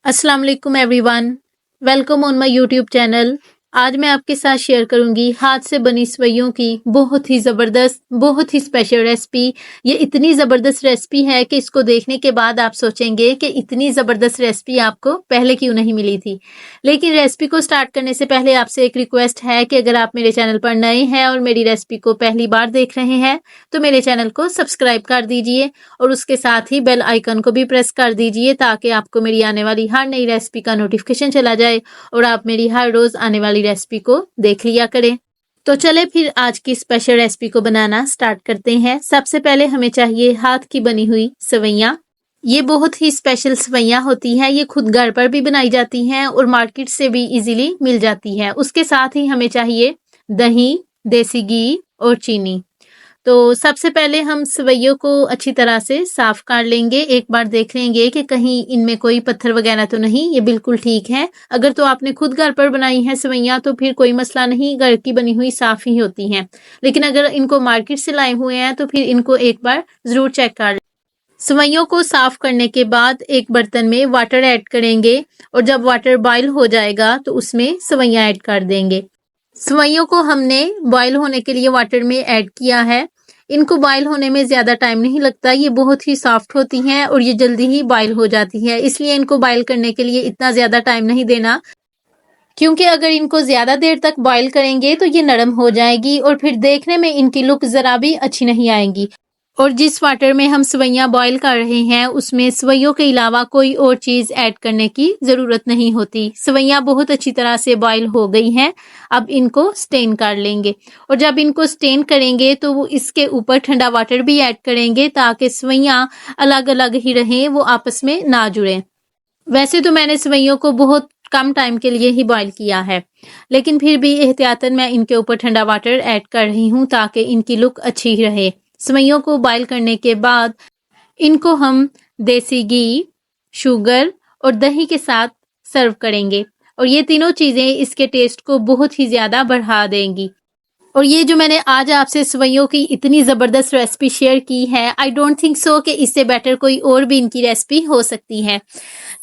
अस्सलाम वालेकुम everyone, welcome on my YouTube channel. आज मैं आपके साथ शेयर करूंगी हाथ से बनी सवैयों की बहुत ही ज़बरदस्त, बहुत ही स्पेशल रेसिपी। ये इतनी ज़बरदस्त रेसिपी है कि इसको देखने के बाद आप सोचेंगे कि इतनी ज़बरदस्त रेसिपी आपको पहले क्यों नहीं मिली थी। लेकिन रेसिपी को स्टार्ट करने से पहले आपसे एक रिक्वेस्ट है कि अगर आप मेरे चैनल पर नए हैं और मेरी रेसिपी को पहली बार देख रहे हैं तो मेरे चैनल को सब्सक्राइब कर दीजिए और उसके साथ ही बेल आइकन को भी प्रेस कर दीजिए ताकि आपको मेरी आने वाली हर नई रेसिपी का नोटिफिकेशन चला जाए और आप मेरी हर रोज़ आने वाली रेसिपी को देख लिया करें। तो चले फिर आज की स्पेशल रेसिपी को बनाना स्टार्ट करते हैं। सबसे पहले हमें चाहिए हाथ की बनी हुई सवैयाँ। ये बहुत ही स्पेशल सवैयाँ होती हैं, ये खुद घर पर भी बनाई जाती हैं और मार्केट से भी इजीली मिल जाती है। उसके साथ ही हमें चाहिए दही, देसी घी और चीनी। तो सबसे पहले हम सवैयों को अच्छी तरह से साफ कर लेंगे। एक बार देख लेंगे कि कहीं इनमें कोई पत्थर वगैरह तो नहीं, ये बिल्कुल ठीक है। अगर तो आपने खुद घर पर बनाई है सवैयाँ तो फिर कोई मसला नहीं, घर की बनी हुई साफ ही होती हैं। लेकिन अगर इनको मार्केट से लाए हुए हैं तो फिर इनको एक बार ज़रूर चेक कर लें। सवैयों को साफ करने के बाद एक बर्तन में वाटर ऐड करेंगे और जब वाटर बॉयल हो जाएगा तो उसमें सवैयाँ ऐड कर देंगे। सवैयों को हमने बॉयल होने के लिए वाटर में ऐड किया है। इनको बॉयल होने में ज़्यादा टाइम नहीं लगता, ये बहुत ही सॉफ्ट होती हैं और ये जल्दी ही बॉयल हो जाती है, इसलिए इनको बॉयल करने के लिए इतना ज़्यादा टाइम नहीं देना, क्योंकि अगर इनको ज़्यादा देर तक बॉयल करेंगे तो ये नरम हो जाएगी और फिर देखने में इनकी लुक ज़रा भी अच्छी नहीं आएगी। और जिस वाटर में हम सवैयाँ बॉयल कर रहे हैं उसमें सवैयों के अलावा कोई और चीज़ ऐड करने की ज़रूरत नहीं होती। सवैयाँ बहुत अच्छी तरह से बॉयल हो गई हैं। अब इनको स्टेन कर लेंगे और जब इनको स्टेन करेंगे तो वो इसके ऊपर ठंडा वाटर भी ऐड करेंगे ताकि सवैयाँ अलग अलग ही रहें, वो आपस में ना जुड़ें। वैसे तो मैंने सवैयों को बहुत कम टाइम के लिए ही बॉयल किया है, लेकिन फिर भी एहतियातन मैं इनके ऊपर ठंडा वाटर ऐड कर रही हूँ ताकि इनकी लुक अच्छी रहे। सवैयों को बॉयल करने के बाद इनको हम देसी घी, शुगर और दही के साथ सर्व करेंगे और ये तीनों चीज़ें इसके टेस्ट को बहुत ही ज़्यादा बढ़ा देंगी। और ये जो मैंने आज आपसे सवैयों की इतनी ज़बरदस्त रेसिपी शेयर की है, आई डोंट थिंक सो कि इससे बेटर कोई और भी इनकी रेसिपी हो सकती है।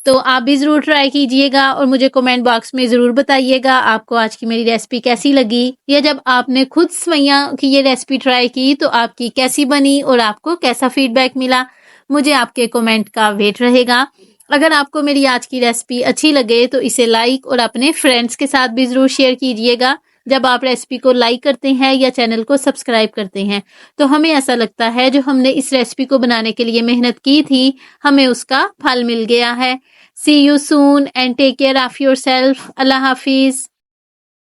तो आप भी ज़रूर ट्राई कीजिएगा और मुझे कमेंट बॉक्स में ज़रूर बताइएगा आपको आज की मेरी रेसिपी कैसी लगी, या जब आपने खुद सवैयाँ की ये रेसिपी ट्राई की तो आपकी कैसी बनी और आपको कैसा फीडबैक मिला। मुझे आपके कमेंट का वेट रहेगा। अगर आपको मेरी आज की रेसिपी अच्छी लगे तो इसे लाइक और अपने फ्रेंड्स के साथ भी ज़रूर शेयर कीजिएगा। जब आप रेसिपी को लाइक करते हैं या चैनल को सब्सक्राइब करते हैं तो हमें ऐसा लगता है जो हमने इस रेसिपी को बनाने के लिए मेहनत की थी, हमें उसका फल मिल गया है। See you soon and take care of yourself. Allah Hafiz.